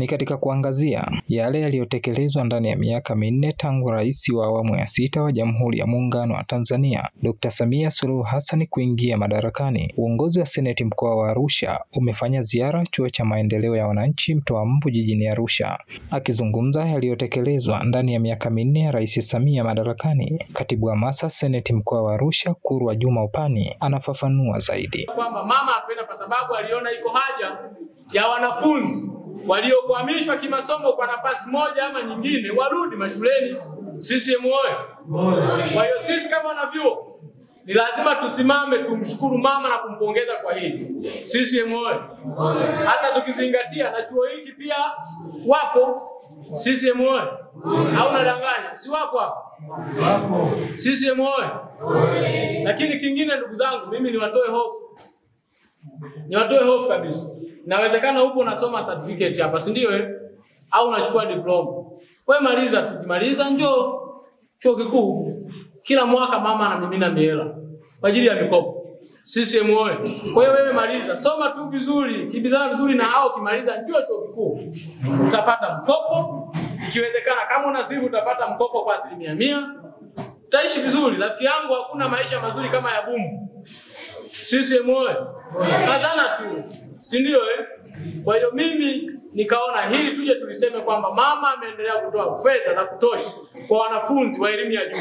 ni katika kuangazia yale yaliyotekelezwa ndani ya miaka minne tangu Rais wa awamu ya 6 wa Jamhuri ya Muungano wa Tanzania Dr. Samia Suluhu Hassan kuingia madarakani. Uongozi wa Seneti mkoa wa Arusha umefanya ziara chuo cha maendeleo ya wananchi Mtoa Mbu jijini Arusha. Akizungumza yaliyotekelezwa ndani ya miaka minne ya Rais Samia madarakani, Katibu wa Masa Seneti mkoa wa Arusha Kurwa Juma Upani anafafanua zaidi. Kwamba mama apenda kwa sababu aliona iko haja ya wanafunzi waliokwamishwa kimasomo kwa nafasi moja ama nyingine warudi mashuleni. CCM oyee! Kwa hiyo sisi kama wanavyuo ni lazima tusimame tumshukuru mama na kumpongeza kwa hili. CCM oyee! Hasa tukizingatia na chuo hiki pia wapo. CCM oyee! Au nadanganya? Si wapo hapo? Wapo. CCM oyee! Lakini kingine ndugu zangu, mimi niwatoe hofu. Niwatoe hofu kabisa. Inawezekana upo unasoma certificate hapa, si ndio au unachukua diploma. Wewe maliza, tukimaliza njoo chuo kikuu. Kila mwaka mama anamimina mihela kwa ajili ya mikopo. CCM oyee! Kwa hiyo wewe maliza, soma tu vizuri, kibizana vizuri na hao, kimaliza njoo chuo kikuu. Utapata mkopo. Ikiwezekana kama una sivu utapata mkopo kwa 100%. Utaishi vizuri. Rafiki yangu, hakuna maisha mazuri kama ya bumu. CCM oyee! Kazana tu. Si ndio Kwa hiyo mimi nikaona hili tuje tuliseme kwamba mama ameendelea kutoa fedha za kutosha kwa wanafunzi wa elimu ya juu.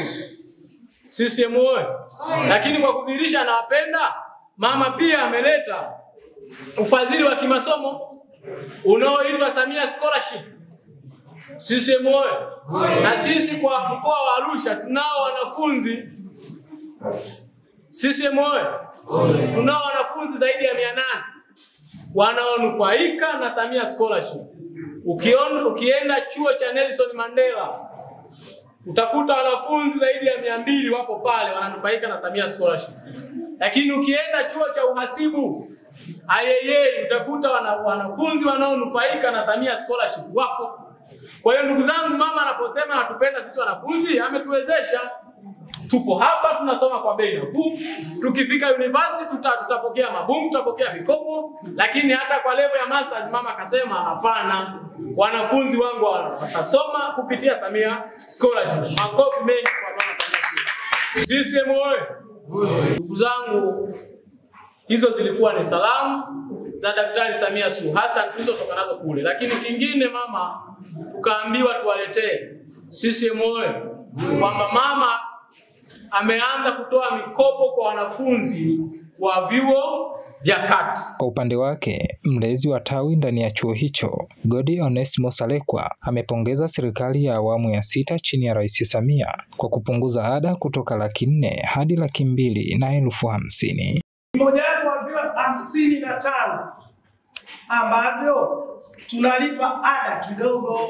CCM oyee! Lakini kwa kudhihirisha anawapenda, mama pia ameleta ufadhili wa kimasomo unaoitwa Samia Scholarship. CCM oyee! Na sisi kwa mkoa wa Arusha tunao wanafunzi. CCM oyee! Tunao wanafunzi zaidi ya 800 wanaonufaika na Samia Scholarship. Ukienda chuo cha Nelson Mandela utakuta wanafunzi zaidi ya 200 wapo pale wananufaika na Samia Scholarship. Lakini ukienda chuo cha uhasibu IAA utakuta wanafunzi wanaonufaika na Samia Scholarship wapo. Kwa hiyo ndugu zangu, mama anaposema anatupenda sisi wanafunzi, ametuwezesha. Tupo hapa tunasoma kwa bei nafuu. Tukifika university tutapokea mabumu, tutapokea mikopo, lakini hata kwa level ya masters mama akasema hapana, wanafunzi wangu watasoma kupitia Samia Scholarship. Makofi mengi kwa mama Samia. CCM oyee! Ndugu zangu, hizo zilikuwa ni salamu za Daktari Samia Suluhu Hassan tulizotoka nazo kule. Lakini kingine mama tukaambiwa tuwaletee CCM oyee kwamba mama ameanza kutoa mikopo kwa wanafunzi wa vyuo vya kati. Kwa upande wake, mlezi wa tawi ndani ya chuo hicho, Godi Onesmo Salekwa, amepongeza serikali ya awamu ya 6 chini ya Rais Samia kwa kupunguza ada kutoka 400,000 hadi 250,000. Mmoja wapo wa vyuo 55 ambavyo tunalipa ada kidogo.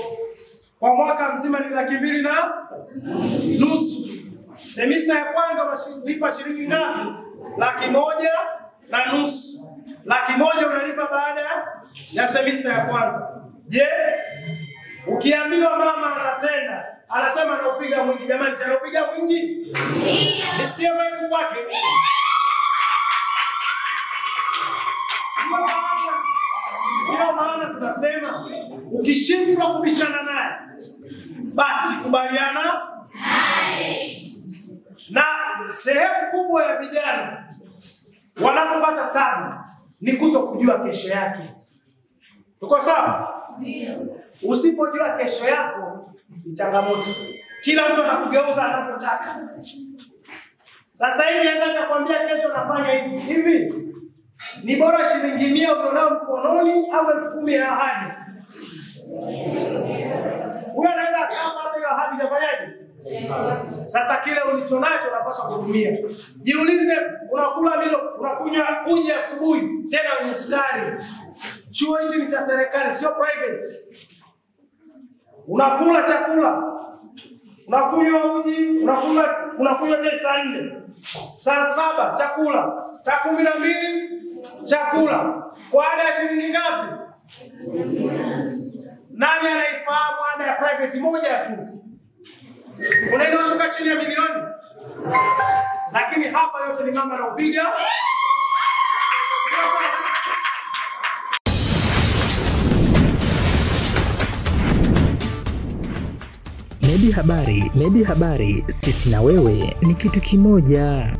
Kwa mwaka mzima ni 250,000. Semester ya kwanza unalipa shilingi ngapi? 150,000. 100,000 unalipa baada ya semester ya kwanza. Je, ukiambiwa mama anatenda, anasema anaupiga mwingi, jamani, si anaupiga mwingi? Nisikie vibe kwake. Ndio maana tunasema ukishindwa kubishana naye, basi kubaliana naye. Na sehemu kubwa ya vijana wanapopata tabu ni kutokujua kesho yake. Tuko sawa? Usipojua kesho yako ni changamoto. Kila mtu anakugeuza anapotaka. Sasa hivi naweza kukwambia kesho nafanya hivi. Ni bora shilingi 100 ulionao mkononi au 10,000 ya ahadi. Huyo anaweza kama hata hiyo ahadi hajafanyaje? Sasa kile ulichonacho unapaswa kutumia. Jiulize, unakula milo, unakunywa uji asubuhi tena wenye sukari. Chuo hichi ni cha serikali, sio private. Unakula chakula, unakunywa uji, unakunywa chai saa 4. Saa 7 chakula, saa 12 chakula. Kwa ada ya shilingi ngapi? Nani anaifahamu ada ya private moja tu? Unaenda ushuka chini ya milioni. Lakini hapa yote ni mama anaupiga. Medi Habari, sisi na wewe ni kitu kimoja.